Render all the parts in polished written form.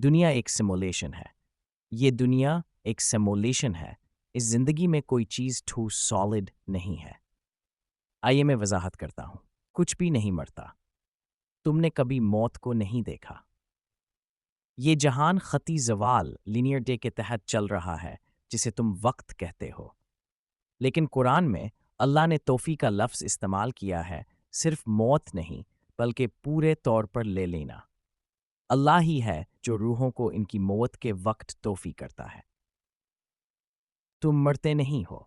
دنیا ایک سیمولیشن ہے۔ یہ دنیا ایک سیمولیشن ہے۔ اس زندگی میں کوئی چیز ٹھوس سالڈ نہیں ہے۔ آئیے میں وضاحت کرتا ہوں۔ کچھ بھی نہیں مرتا۔ تم نے کبھی موت کو نہیں دیکھا۔ یہ جہان خطی زوال لینئر ڈے کے تحت چل رہا ہے جسے تم وقت کہتے ہو۔ لیکن قرآن میں اللہ نے توفیق کا لفظ استعمال کیا ہے، صرف موت نہیں بلکہ پورے طور پر لے لینا۔ اللہ ہی ہے جو روحوں کو ان کی موت کے وقت توفیق کرتا ہے۔ تم مرتے نہیں ہو،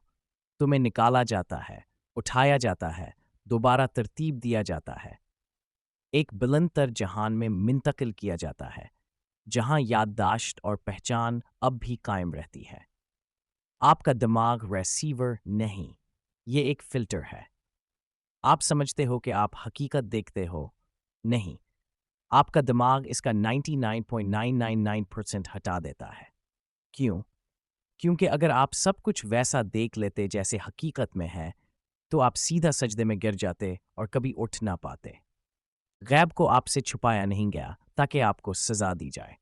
تمہیں نکالا جاتا ہے، اٹھایا جاتا ہے، دوبارہ ترتیب دیا جاتا ہے، ایک بلند تر جہان میں منتقل کیا جاتا ہے، جہاں یادداشت اور پہچان اب بھی قائم رہتی ہے۔ آپ کا دماغ ریسیور نہیں، یہ ایک فلٹر ہے۔ آپ سمجھتے ہو کہ آپ حقیقت دیکھتے ہو، نہیں، آپ کا دماغ اس کا 99.999% ہٹا دیتا ہے۔ کیوں؟ کیونکہ اگر آپ سب کچھ ویسا دیکھ لیتے جیسے حقیقت میں ہے تو آپ سیدھا سجدے میں گر جاتے اور کبھی اٹھ نہ پاتے۔ غیب کو آپ سے چھپایا نہیں گیا تاکہ آپ کو سزا دی جائے۔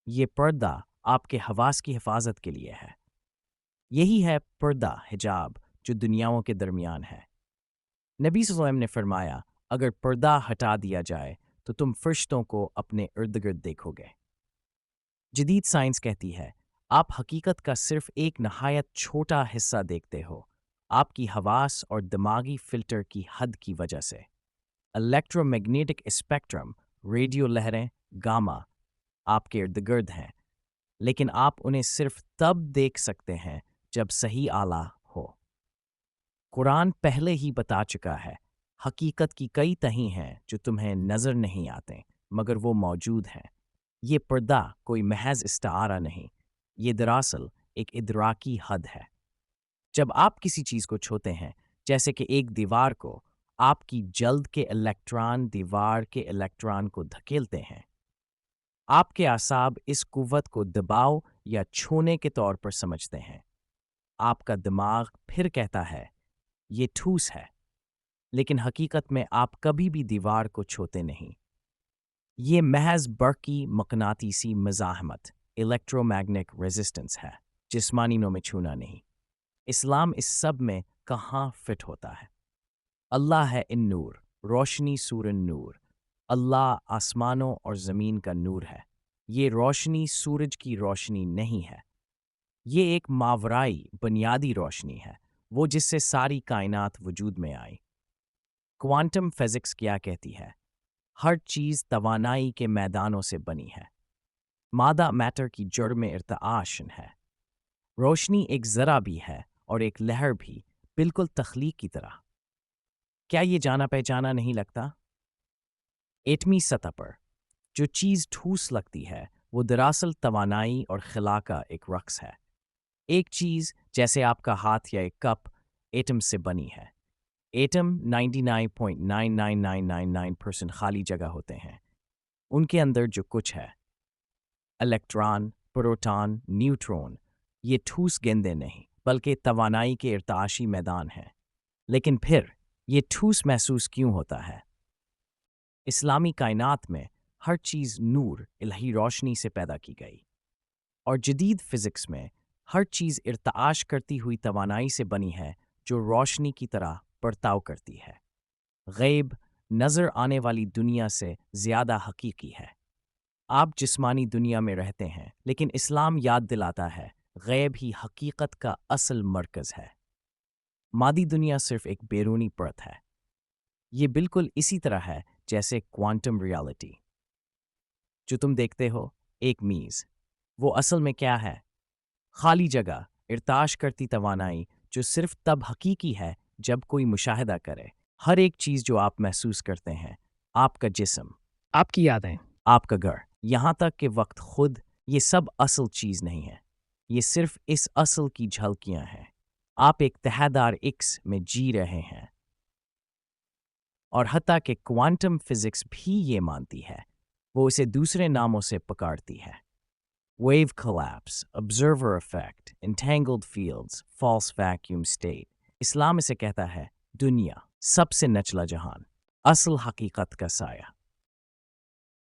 یہ پردہ آپ کے حواس کی حفاظت کے لیے ہے۔ یہی ہے پردہ، حجاب، جو دنیاؤں کے درمیان ہے۔ نبی صلی اللہ علیہ وسلم نے فرمایا، اگر پردہ ہٹا دیا جائے تو تم فرشتوں کو اپنے ارد گرد دیکھو گے۔ جدید سائنس کہتی ہے، آپ حقیقت کا صرف ایک نہایت چھوٹا حصہ دیکھتے ہو، آپ کی حواس اور دماغی فلٹر کی حد کی وجہ سے۔ الیکٹرو میگنیٹک اسپیکٹرم، ریڈیو لہریں، گاما، آپ کے ارد گرد ہیں، لیکن آپ انہیں صرف تب دیکھ سکتے ہیں جب صحیح آلہ ہو۔ قرآن پہلے ہی بتا چکا ہے، حقیقت کی کئی تہیں ہیں جو تمہیں نظر نہیں آتے مگر وہ موجود ہیں۔ یہ پردہ کوئی محض استعارہ نہیں، یہ دراصل ایک ادراکی حد ہے۔ جب آپ کسی چیز کو چھوتے ہیں، جیسے کہ ایک دیوار کو، آپ کی جلد کے الیکٹران دیوار کے الیکٹران کو دھکیلتے ہیں۔ آپ کے اعصاب اس قوت کو دباؤ یا چھونے کے طور پر سمجھتے ہیں۔ آپ کا دماغ پھر کہتا ہے، یہ ٹھوس ہے، لیکن حقیقت میں آپ کبھی بھی دیوار کو چھوتے نہیں۔ یہ محض برقی مقناطیسی مزاحمت، الیکٹرو میگنیٹک ریزسٹنس ہے، جسمانی نو میں چھونا نہیں۔ اسلام اس سب میں کہاں فٹ ہوتا ہے؟ اللہ ہے ان نور، روشنی سورن نور۔ اللہ آسمانوں اور زمین کا نور ہے۔ یہ روشنی سورج کی روشنی نہیں ہے، یہ ایک ماورائی بنیادی روشنی ہے، وہ جس سے ساری کائنات وجود میں آئی۔ کوانٹم فزکس کیا کہتی ہے؟ ہر چیز توانائی کے میدانوں سے بنی ہے۔ مادہ میٹر کی جڑ میں ارتعاش ہے۔ روشنی ایک ذرہ بھی ہے اور ایک لہر بھی، بالکل تخلیق کی طرح۔ کیا یہ جانا پہچانا نہیں لگتا؟ ایٹمی سطح پر جو چیز ٹھوس لگتی ہے وہ دراصل توانائی اور خلا کا ایک رقص ہے۔ ایک چیز جیسے آپ کا ہاتھ یا ایک کپ ایٹم سے بنی ہے۔ ایٹم 99.99999% خالی جگہ ہوتے ہیں۔ ان کے اندر جو کچھ ہے، الیکٹران، پروٹون، نیوٹرون، یہ ٹھوس گیندیں نہیں بلکہ توانائی کے ارتعاشی میدان ہیں۔ لیکن پھر یہ ٹھوس محسوس کیوں ہوتا ہے؟ اسلامی کائنات میں ہر چیز نور، الہی روشنی سے پیدا کی گئی، اور جدید فزکس میں ہر چیز ارتعاش کرتی ہوئی توانائی سے بنی ہے جو روشنی کی طرح برتاؤ کرتی ہے۔ غیب نظر آنے والی دنیا سے زیادہ حقیقی ہے۔ آپ جسمانی دنیا میں رہتے ہیں، لیکن اسلام یاد دلاتا ہے غیب ہی حقیقت کا اصل مرکز ہے۔ مادی دنیا صرف ایک بیرونی پرت ہے۔ یہ بالکل اسی طرح ہے جیسے کوانٹم ریالٹی۔ جو تم دیکھتے ہو، ایک میز، وہ اصل میں کیا ہے؟ خالی جگہ، ارتعاش کرتی توانائی جو صرف تب حقیقی ہے جب کوئی مشاہدہ کرے۔ ہر ایک چیز جو آپ محسوس کرتے ہیں، آپ کا جسم، آپ کی یادیں، آپ کا گھر، یہاں تک کہ وقت خود، یہ سب اصل چیز نہیں ہے۔ یہ صرف اس اصل کی جھلکیاں ہیں۔ آپ ایک تہیدار ایکس میں جی رہے ہیں، اور حتیٰ کہ کوانٹم فزکس بھی یہ مانتی ہے، وہ اسے دوسرے ناموں سے پکارتی ہے۔ Wave collapse, observer effect, entangled fields, false vacuum state. اسلام اسے کہتا ہے دنیا، سب سے نچلا جہان، اصل حقیقت کا سایہ۔